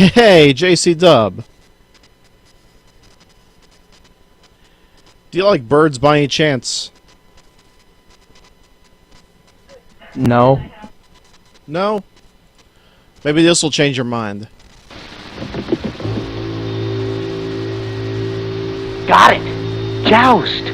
Hey, JC Dub. Do you like birds by any chance? No. No? Maybe this will change your mind. Got it! Joust!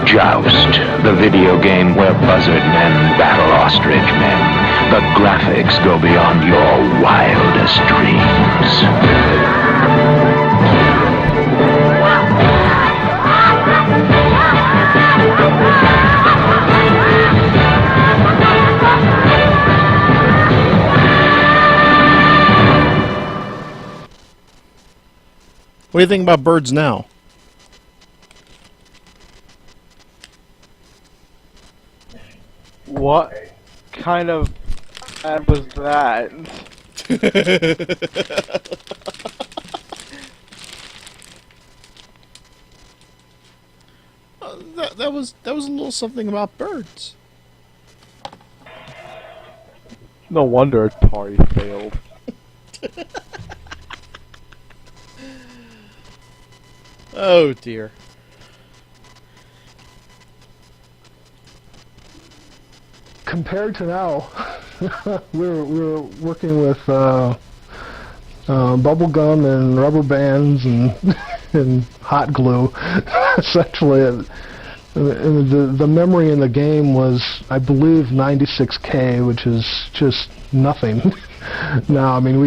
Joust, the video game where buzzard men battle ostrich men. The graphics go beyond your wildest dreams. What do you think about birds now? What kind of ad was that? That was a little something about birds. No wonder Atari failed. Oh dear. Compared to now, we're working with bubble gum and rubber bands and and hot glue. Essentially, the memory in the game was, I believe, 96K, which is just nothing. Now, I mean,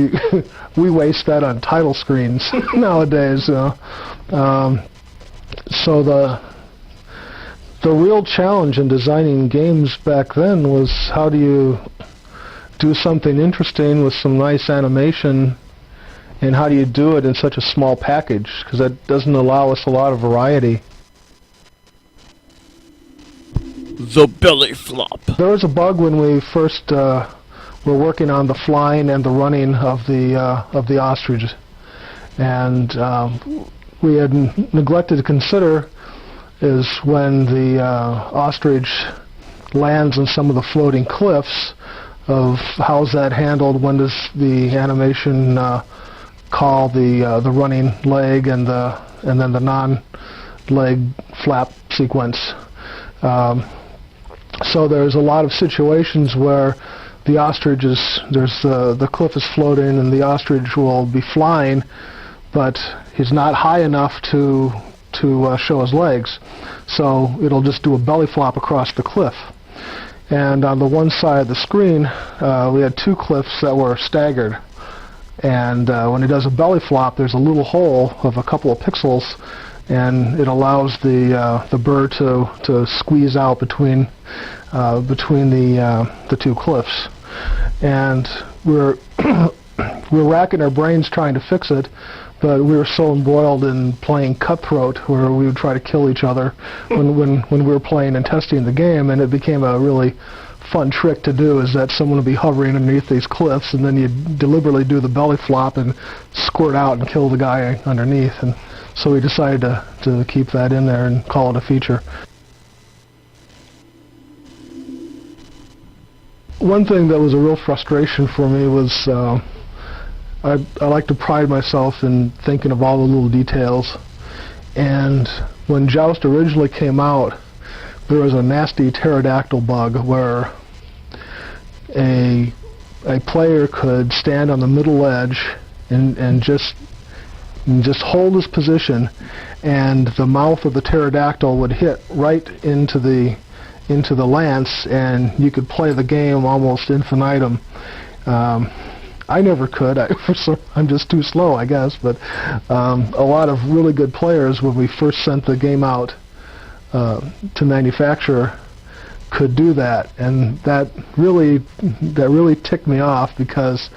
we waste that on title screens nowadays. So the real challenge in designing games back then was, how do you do something interesting with some nice animation, and how do you do it in such a small package, because that doesn't allow us a lot of variety. The belly flop. There was a bug when we first were working on the flying and the running of the ostrich, and we had neglected to consider is when the ostrich lands on some of the floating cliffs, of how's that handled. When does the animation call the running leg and then the non-leg flap sequence? So there's a lot of situations where the ostrich is, the cliff is floating and the ostrich will be flying, but he's not high enough to show his legs, so it'll just do a belly flop across the cliff. And on the one side of the screen, we had two cliffs that were staggered, and when it does a belly flop, there's a little hole of a couple of pixels, and it allows the bird to squeeze out between the two cliffs. And we're racking our brains trying to fix it, but we were so embroiled in playing Cutthroat, where we would try to kill each other when we were playing and testing the game, and it became a really fun trick to do is that someone will be hovering underneath these cliffs, and then you deliberately do the belly flop and squirt out and kill the guy underneath. And so we decided to keep that in there and call it a feature. One thing that was a real frustration for me was I like to pride myself in thinking of all the little details. And when Joust originally came out, there was a nasty pterodactyl bug where a player could stand on the middle edge and just hold his position, and the mouth of the pterodactyl would hit right into the lance, and you could play the game almost infinitum. I never could. I'm just too slow, I guess. But a lot of really good players, when we first sent the game out to manufacturer, could do that, and that really ticked me off, because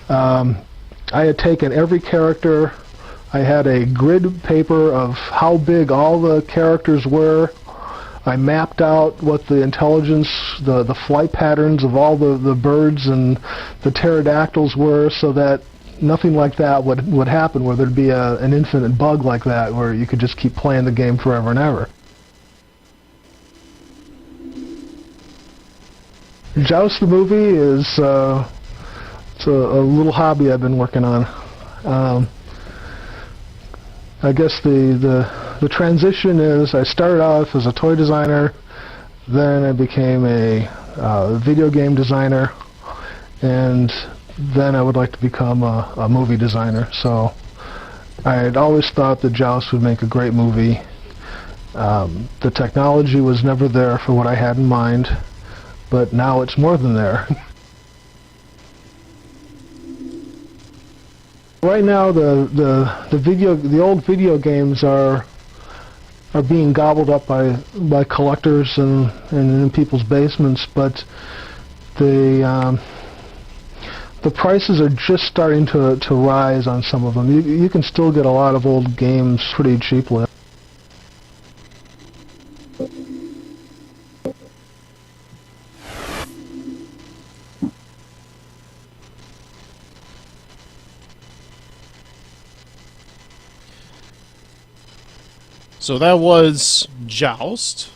I had taken every character. I had a grid paper of how big all the characters were. I mapped out what the intelligence, the flight patterns of all the birds and the pterodactyls were, so that nothing like that would happen, where there'd be an infinite bug like that, where you could just keep playing the game forever and ever. Joust the movie is it's a little hobby I've been working on. I guess the transition is, I started off as a toy designer, then I became a video game designer, and then I would like to become a movie designer. So I had always thought that Joust would make a great movie. The technology was never there for what I had in mind, but now it's more than there. Right now, the old video games are being gobbled up by collectors and in people's basements, but the prices are just starting to rise on some of them. You can still get a lot of old games pretty cheaply. So that was Joust.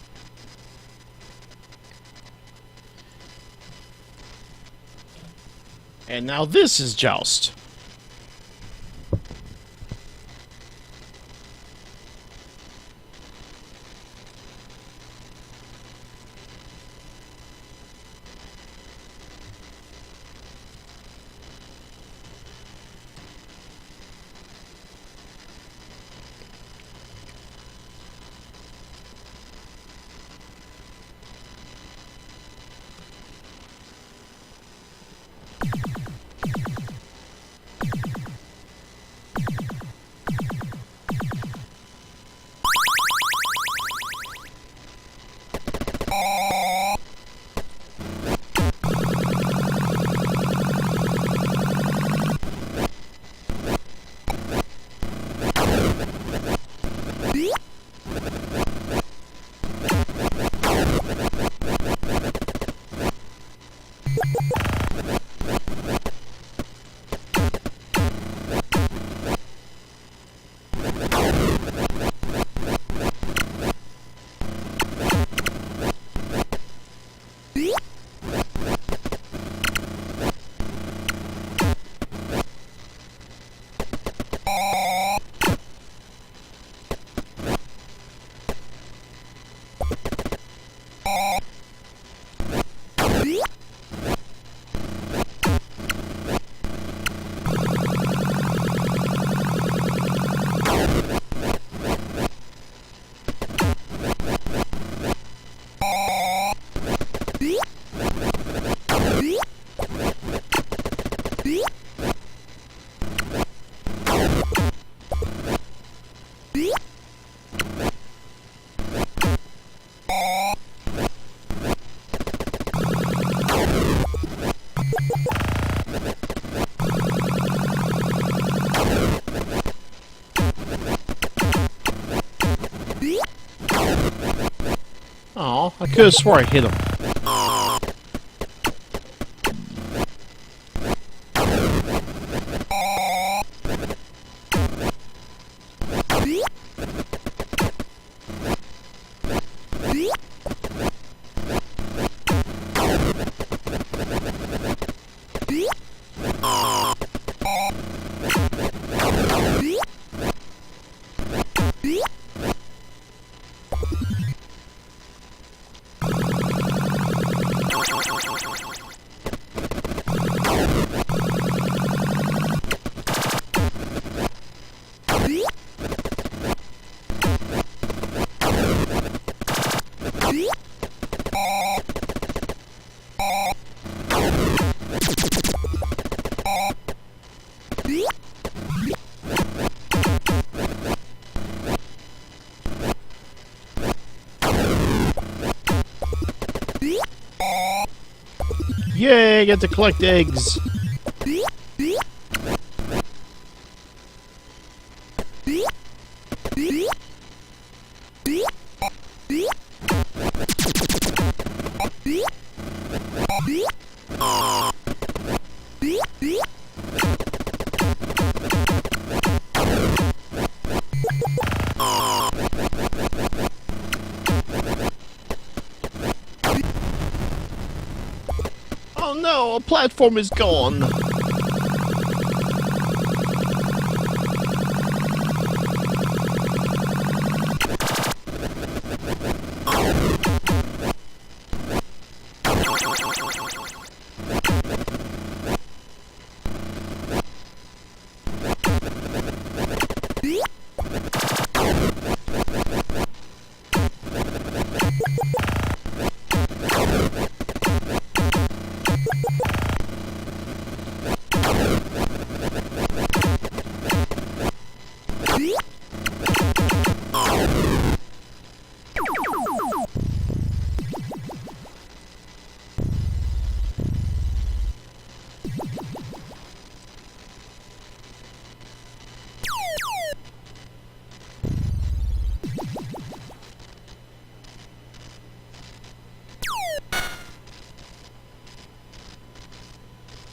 And now this is Joust. I could have swore I hit him. Yay, I get to collect eggs. Oh no, a platform is gone.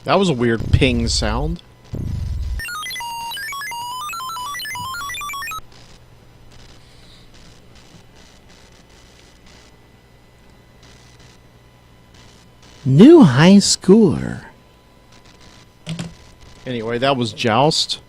That was a weird ping sound. New high schooler. Anyway, that was Joust.